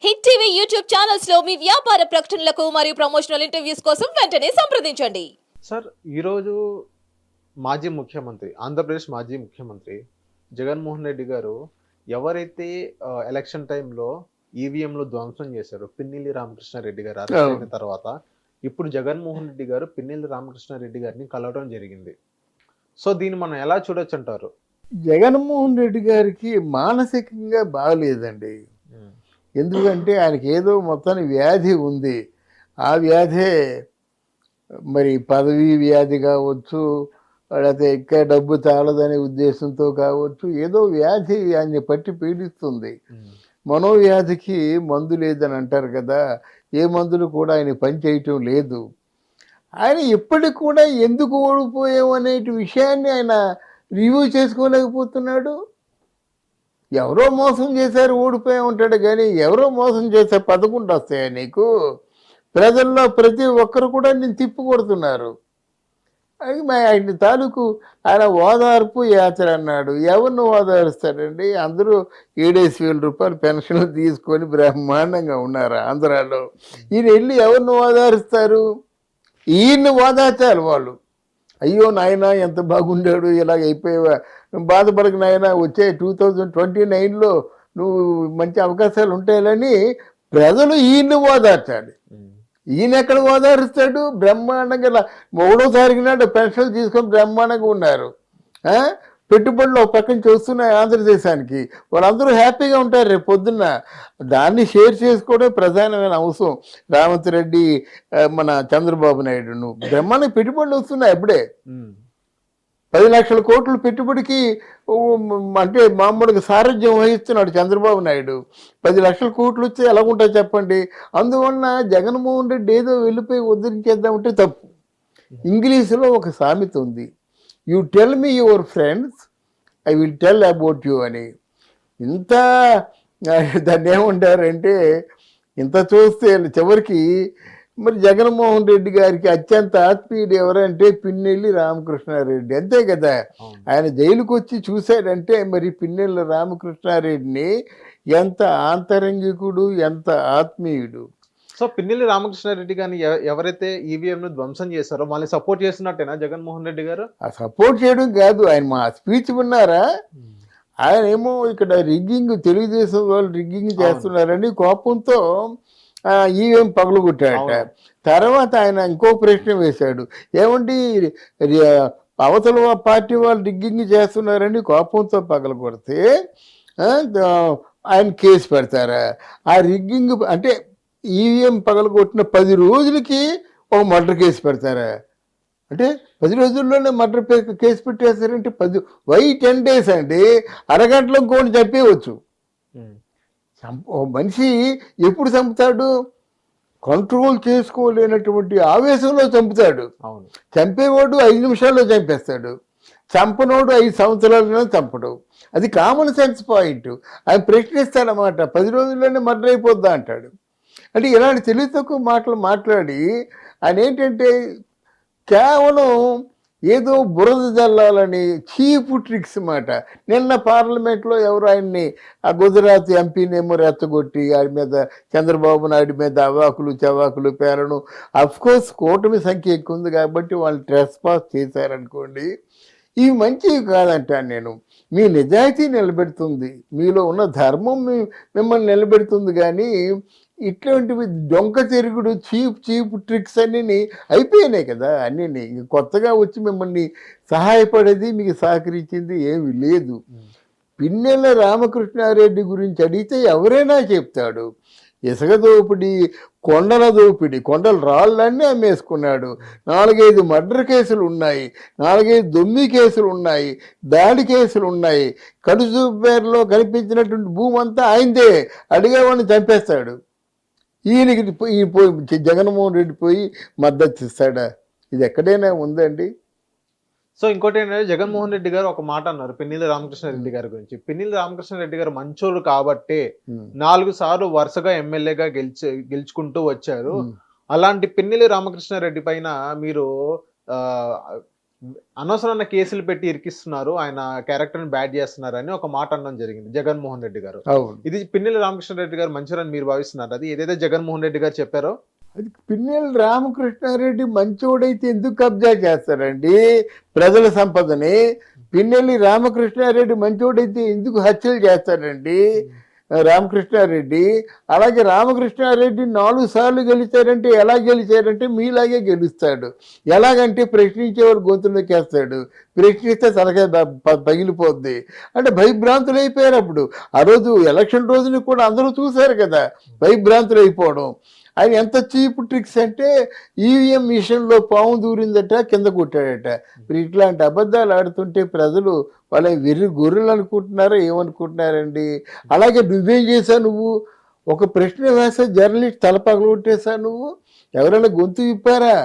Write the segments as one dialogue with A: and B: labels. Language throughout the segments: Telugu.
A: హిట్ టీవీ యూట్యూబ్ ఛానల్స్ లో మీ వ్యాపార ప్రకటనలకు మరియు ప్రమోషనల్ ఇంటర్వ్యూస్ కోసం వెంటనే సంప్రదించండి.
B: సార్ ఈరోజు మాజీ ముఖ్యమంత్రి ఆంధ్రప్రదేశ్ మాజీ ముఖ్యమంత్రి జగన్మోహన్ రెడ్డి గారు ఎవరైతే ఎలక్షన్ టైంలో ఈవీఎంలు ధ్వంసం చేశారో పిన్నెల్లి రామకృష్ణారెడ్డి గారు అరెస్ట్ అయిన తర్వాత ఇప్పుడు జగన్మోహన్ రెడ్డి గారు పిన్నెల్లి రామకృష్ణారెడ్డి గారిని కలవడం జరిగింది. సో దీన్ని మనం ఎలా చూడొచ్చు అంటారు?
C: జగన్మోహన్ రెడ్డి గారికి మానసికంగా బాగలేదండి. ఎందుకంటే ఆయనకి ఏదో మొత్తానికి వ్యాధి ఉంది. ఆ వ్యాధే మరి పదవీ వ్యాధి కావచ్చు, లేకపోతే ఇంకా డబ్బు చాలదనే ఉద్దేశంతో కావచ్చు, ఏదో వ్యాధి ఆయన్ని పట్టి పీడిస్తుంది. మనోవ్యాధికి మందు లేదని అంటారు కదా, ఏ మందులు కూడా ఆయన పని చేయటం లేదు. ఆయన ఇప్పటికి కూడా ఎందుకు ఓడిపోయాం అనే విషయాన్ని ఆయన రివ్యూ చేసుకోలేకపోతున్నాడు. ఎవరో మోసం చేశారు ఓడిపోయి ఉంటాడు, కానీ ఎవరో మోసం చేసే 11 వస్తాయా నీకు? ప్రజల్లో ప్రతి ఒక్కరు కూడా నేను తిప్పి కొడుతున్నారు. అది ఆయన తాలూకు ఆయన ఓదార్పు యాత్ర అన్నాడు. ఎవరిని ఓదారుస్తాడండి? అందరూ 7,000 రూపాయలు పెన్షన్లు తీసుకొని బ్రహ్మాండంగా ఉన్నారు ఆంధ్రాలో. ఈయన వెళ్ళి ఎవరిని ఓదారుస్తారు? ఈయన్ని ఓదార్చాలి వాళ్ళు. అయ్యో నాయన ఎంత బాగుండాడు, ఇలాగ అయిపోయావా, నువ్వు బాధపడక నాయన, వచ్చే 2029లో నువ్వు మంచి అవకాశాలు ఉంటాయని ప్రజలు ఈయన్ని ఓదార్చాలి. ఈయన ఎక్కడ ఓదారుస్తాడు? బ్రహ్మాండంగా 3వ తారీఖు నాడు పెన్షన్లు తీసుకొని బ్రహ్మాండంగా ఉన్నారు. పెట్టుబడులు ఒక పక్కన చూస్తున్నాయి ఆంధ్రదేశానికి. వాళ్ళందరూ హ్యాపీగా ఉంటారు రేపు పొద్దున్న. దాన్ని షేర్ చేసుకోవడం ప్రధానమైన అవసరం. రేవంత్ రెడ్డి, మన చంద్రబాబు నాయుడు, నువ్వు బ్రహ్మాండ పెట్టుబడులు వస్తున్నాయి. అప్పుడే 10 లక్షల కోట్లు పెట్టుబడికి అంటే మామూలుగా సారథ్యం వహిస్తున్నాడు చంద్రబాబు నాయుడు. 10 లక్షల కోట్లు వచ్చి ఎలాగుంటాయి చెప్పండి. అందువలన జగన్మోహన్ రెడ్డి ఏదో వెళ్ళిపోయి ఉద్ధరించేద్దామంటే తప్పు. ఇంగ్లీషులో ఒక సామెత ఉంది, you tell me your friends, I will tell about you అని. ఇంత దాన్ని ఏమంటారంటే, ఇంత చూస్తే చివరికి మరి జగన్మోహన్ రెడ్డి గారికి అత్యంత ఆత్మీయుడు ఎవరంటే పిన్నెల్లి రామకృష్ణారెడ్డి, అంతే కదా. ఆయన జైలుకు వచ్చి చూశాడంటే మరి పిన్నెల్లి రామకృష్ణారెడ్డిని ఎంత ఆంతరంగికుడు, ఎంత ఆత్మీయుడు.
B: సో పిన్నెల్లి రామకృష్ణారెడ్డి గారిని ఎవరైతే ఈవీఎంను ధ్వంసం చేశారో వాళ్ళని సపోర్ట్ చేస్తున్నట్టేనా జగన్మోహన్ రెడ్డి గారు?
C: ఆ సపోర్ట్ చేయడం కాదు, ఆయన మా స్పీచ్ విన్నారా? ఆయన ఏమో ఇక్కడ రిగ్గింగ్, తెలుగుదేశం వాళ్ళు రిగ్గింగ్ చేస్తున్నారని కోపంతో ఈవీఎం పగలగొట్టాడట. తర్వాత ఆయన ఇంకో ప్రశ్న వేశాడు, ఏమండి అవతల పార్టీ వాళ్ళు రిగ్గింగ్ చేస్తున్నారని కోపంతో పగలగొడితే ఆయన కేసు పెడతారా? ఆ రిగ్గింగ్ అంటే ఈవీఎం పగలగొట్టిన 10 రోజులకి ఒక మర్డర్ కేసు పెడతారా? అంటే 10 రోజుల్లోనే మర్డర్ కేసు పెట్టేస్తారంటే 10 days అండి. అరగంటలో ఇంకోటి చంపేయవచ్చు. ఓ మనిషి ఎప్పుడు చంపుతాడు? కంట్రోల్ చేసుకోలేనటువంటి ఆవేశంలో చంపుతాడు. చంపేవాడు 5 నిమిషాల్లో చంపేస్తాడు, చంపనోడు 5 సంవత్సరాలలో చంపడు. అది కామన్ సెన్స్ పాయింట్. ఆయన ప్రశ్నిస్తాడనమాట, 10 రోజుల్లోనే మర్డర్ అయిపోద్దా అంటాడు. అంటే ఇలాంటి తెలివి తక్కువ మాటలు మాట్లాడి ఆయన ఏంటంటే కేవలం ఏదో బురద జల్లాలని చీప్ ట్రిక్స్ మాట. నిన్న పార్లమెంట్లో ఎవరు ఆయన్ని ఆ గుజరాత్ ఎంపీనేమో రెచ్చగొట్టి ఆయన మీద, చంద్రబాబు నాయుడు మీద అవాకులు చవాకులు పేరను. అఫ్కోర్స్ కూటమి సంఖ్య ఎక్కువ ఉంది కాబట్టి వాళ్ళు ట్రెస్ పాస్ చేశారనుకోండి. ఇవి మంచివి కాదంటాను నేను. మీ నిజాయితీ నిలబెడుతుంది, మీలో ఉన్న ధర్మం మిమ్మల్ని నిలబెడుతుంది. కానీ ఇట్లాంటివి డొంక తిరుగుడు, చీప్ ట్రిక్స్ అన్నీ అయిపోయినాయి కదా. అన్నీ కొత్తగా వచ్చి మిమ్మల్ని సహాయపడేది, మీకు సహకరించింది ఏమి లేదు. పిన్నెల రామకృష్ణారెడ్డి గురించి అడిగితే ఎవరైనా చెప్తాడు. ఇసుక దోపిడీ, కొండల దోపిడీ, కొండల రాళ్ళన్నీ అమ్మేసుకున్నాడు. 4-5 మర్డర్ కేసులు ఉన్నాయి, 4-5 దొమ్మి కేసులు ఉన్నాయి, దాడి కేసులు ఉన్నాయి. కడుసు పేరులో కనిపించినటువంటి భూమి అంతా ఆయనదే. అడిగేవాడిని చంపేస్తాడు. ఈయనకి జగన్మోహన్ రెడ్డి పోయి మద్దతు ఇస్తాడా? ఇది ఎక్కడైనా ఉందండి?
B: సో ఇంకోటి ఏంటంటే జగన్మోహన్ రెడ్డి గారు ఒక మాట అన్నారు పిన్నెల్లి రామకృష్ణారెడ్డి గారి గురించి. పిన్నెల్లి రామకృష్ణారెడ్డి గారు మంచోడు కాబట్టి 4 సార్లు వరుసగా ఎమ్మెల్యేగా గెలుచుకుంటూ వచ్చారు. అలాంటి పిన్నెల్లి రామకృష్ణారెడ్డి పైన మీరు అనవసరమైన కేసులు పెట్టి ఇరికిస్తున్నారు, ఆయన క్యారెక్టర్ని బ్యాడ్ చేస్తున్నారని ఒక మాట అనడం జరిగింది జగన్మోహన్ రెడ్డి గారు.
C: అవును.
B: ఇది పిన్నెల్లి రామకృష్ణారెడ్డి గారు మంచిరని మీరు భావిస్తున్నారు? అది ఏదైతే జగన్మోహన్ రెడ్డి గారు చెప్పారో
C: అది పిన్నెల్లి రామకృష్ణారెడ్డి మంచోడైతే ఎందుకు కబ్జా చేస్తారండి ప్రజల సంపదని? పిన్నెల్లి రామకృష్ణారెడ్డి మంచోడైతే ఎందుకు హత్యలు చేస్తారండి రామకృష్ణారెడ్డి? అలాగే రామకృష్ణారెడ్డి 4 సార్లు గెలిచారంటే ఎలా గెలిచారంటే మీలాగే గెలుస్తాడు. ఎలాగంటే ప్రశ్నించేవారు గొంతులోకి వేస్తాడు, ప్రశ్నిస్తే తలకాయ పగిలిపోద్ది. అంటే భయభ్రాంతులు అయిపోయారు అప్పుడు. ఆ రోజు ఎలక్షన్ రోజుని కూడా అందరూ చూశారు కదా భయభ్రాంతులు అయిపోవడం. ఆయన ఎంత చీప్ ట్రిక్స్ అంటే ఈవీఎం మిషన్లో పాము దూరిందట, కింద కొట్టాడట. ఇప్పుడు ఇట్లాంటి అబద్ధాలు ఆడుతుంటే ప్రజలు వాళ్ళ వెర్రి గొర్రెలు అనుకుంటున్నారో ఏమనుకుంటున్నారండి? అలాగే నువ్వేం చేశావు? నువ్వు ఒక ప్రశ్న వేసే జర్నలిస్ట్ తల పగలగొట్టేశావు. నువ్వు ఎవరైనా గొంతు విప్పారా?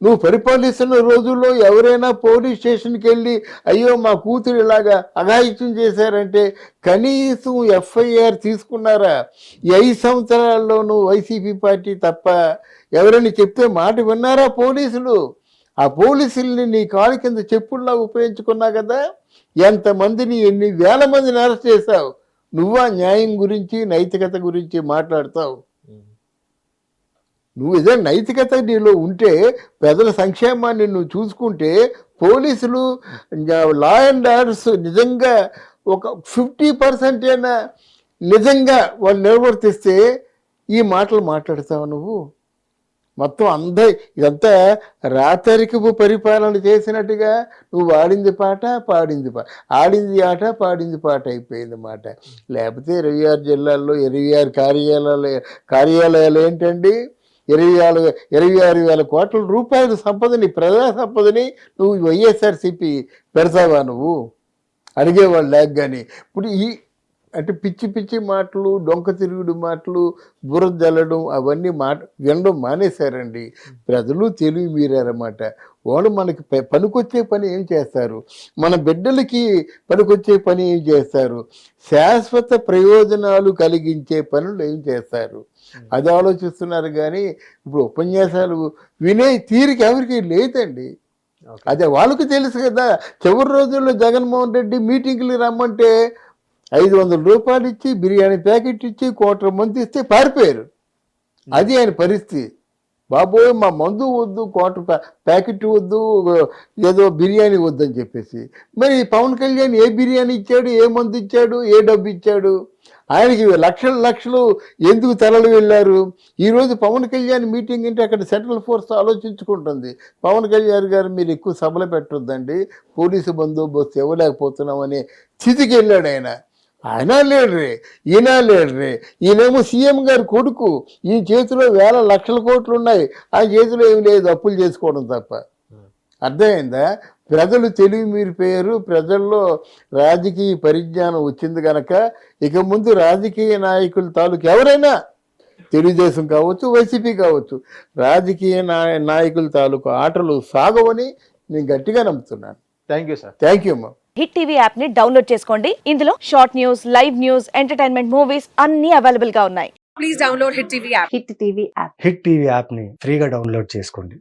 C: నువ్వు పరిపాలిస్తున్న రోజుల్లో ఎవరైనా పోలీస్ స్టేషన్కి వెళ్ళి అయ్యో మా కూతురు ఇలాగా అఘాయిత్యం చేశారంటే కనీసం ఎఫ్ఐఆర్ తీసుకున్నారా? ఈ 5 సంవత్సరాల్లోనూ వైసీపీ పార్టీ తప్ప ఎవరైనా చెప్తే మాట విన్నారా పోలీసులు? ఆ పోలీసుల్ని నీ కాలు కింద చెప్పుల్లా ఉపయోగించుకున్నా కదా. ఎంతమందిని, ఎన్ని వేల మందిని అరెస్ట్ చేశావు. నువ్వా న్యాయం గురించి నైతికత గురించి మాట్లాడతావు? నువ్వు ఏదైనా నైతికత నీలో ఉంటే, ప్రజల సంక్షేమాన్ని నువ్వు చూసుకుంటే, పోలీసులు లా అండ్ ఆర్డర్స్ నిజంగా ఒక 50% అయినా నిజంగా వాళ్ళు నిర్వర్తిస్తే ఈ మాటలు మాట్లాడతావు నువ్వు? మొత్తం ఇదంతా రాతరికపు పరిపాలన చేసినట్టుగా నువ్వు ఆడింది పాట పాడింది ఆడింది ఆట పాడింది పాట అయిపోయింది మాట. లేకపోతే 26 జిల్లాల్లో 26 కార్యాలయాలు ఏంటండి? 26,000 కోట్ల రూపాయల సంపదని, ప్రజా సంపదని నువ్వు వైఎస్ఆర్సీపీ పెడతావా? నువ్వు అడిగేవాళ్ళు లేక. కానీ ఇప్పుడు అంటే పిచ్చి పిచ్చి మాటలు, డొంక తిరుగుడు మాటలు, బుర్ర జల్లడం అవన్నీ వినడం మానేశారండి ప్రజలు. తెలివి మీరారన్నమాట. వాళ్ళు మనకి పనికొచ్చే పని ఏం చేస్తారు? మన బిడ్డలకి పనికొచ్చే పని ఏం చేస్తారు? శాశ్వత ప్రయోజనాలు కలిగించే పనులు ఏం చేస్తారు? అది ఆలోచిస్తున్నారు. కానీ ఇప్పుడు ఉపన్యాసాలు వినే తీరిక ఎవరికి లేదండి. అదే వాళ్ళకి తెలుసు కదా. చివరి రోజుల్లో జగన్మోహన్ రెడ్డి మీటింగ్లు రమ్మంటే 500 రూపాయలు ఇచ్చి బిర్యానీ ప్యాకెట్ ఇచ్చి 1,00,00,000 మంది ఇస్తే పారిపోయారు. అది ఆయన పరిస్థితి. బాబోయ్ మా మందు వద్దు, 1,00,00,000 ప్యాకెట్ వద్దు, ఏదో బిర్యానీ వద్దని చెప్పేసి. మరి పవన్ కళ్యాణ్ ఏ బిర్యానీ ఇచ్చాడు, ఏ మందు ఇచ్చాడు, ఏ డబ్బు ఇచ్చాడు? ఆయనకి లక్షలు ఎందుకు తరలి వెళ్ళారు? ఈరోజు పవన్ కళ్యాణ్ మీటింగ్ అంటే అక్కడ సెంట్రల్ ఫోర్స్ ఆలోచించుకుంటుంది. పవన్ కళ్యాణ్ గారు మీరు ఎక్కువ సభలు పెట్టొద్దండి, పోలీసు బందోబస్తు ఇవ్వలేకపోతున్నామనే స్థితికి వెళ్ళాడు ఆయన. ఆయన లేడరే, ఈయన లేడరే. ఈయనేమో సీఎం గారి కొడుకు. ఈ చేతిలో వేల లక్షల కోట్లు ఉన్నాయి, ఆ చేతిలో ఏమి లేదు, అప్పులు చేసుకోవడం తప్ప. అర్థమైందా? ప్రజలు తెలివి మీరిపోయారు. ప్రజల్లో రాజకీయ పరిజ్ఞానం వచ్చింది కనుక ఇక ముందు రాజకీయ నాయకుల తాలూకు ఎవరైనా, తెలుగుదేశం కావచ్చు, వైసీపీ కావచ్చు, రాజకీయ నాయకుల తాలూకు ఆటలు సాగవని నేను గట్టిగా నమ్ముతున్నాను.
B: Thank you sir.
C: Thank you అమ్మా.
D: హిట్ టీవీ యాప్ ని డౌన్లోడ్ చేసుకోండి. ఇందులో short news, live news, entertainment movies అన్ని అవైలబుల్ గా ఉన్నాయి.
E: Please download Hit TV app.
D: Hit TV app.
F: Hit TV యాప్ని ఫ్రీగా డౌన్లోడ్ చేసుకోండి.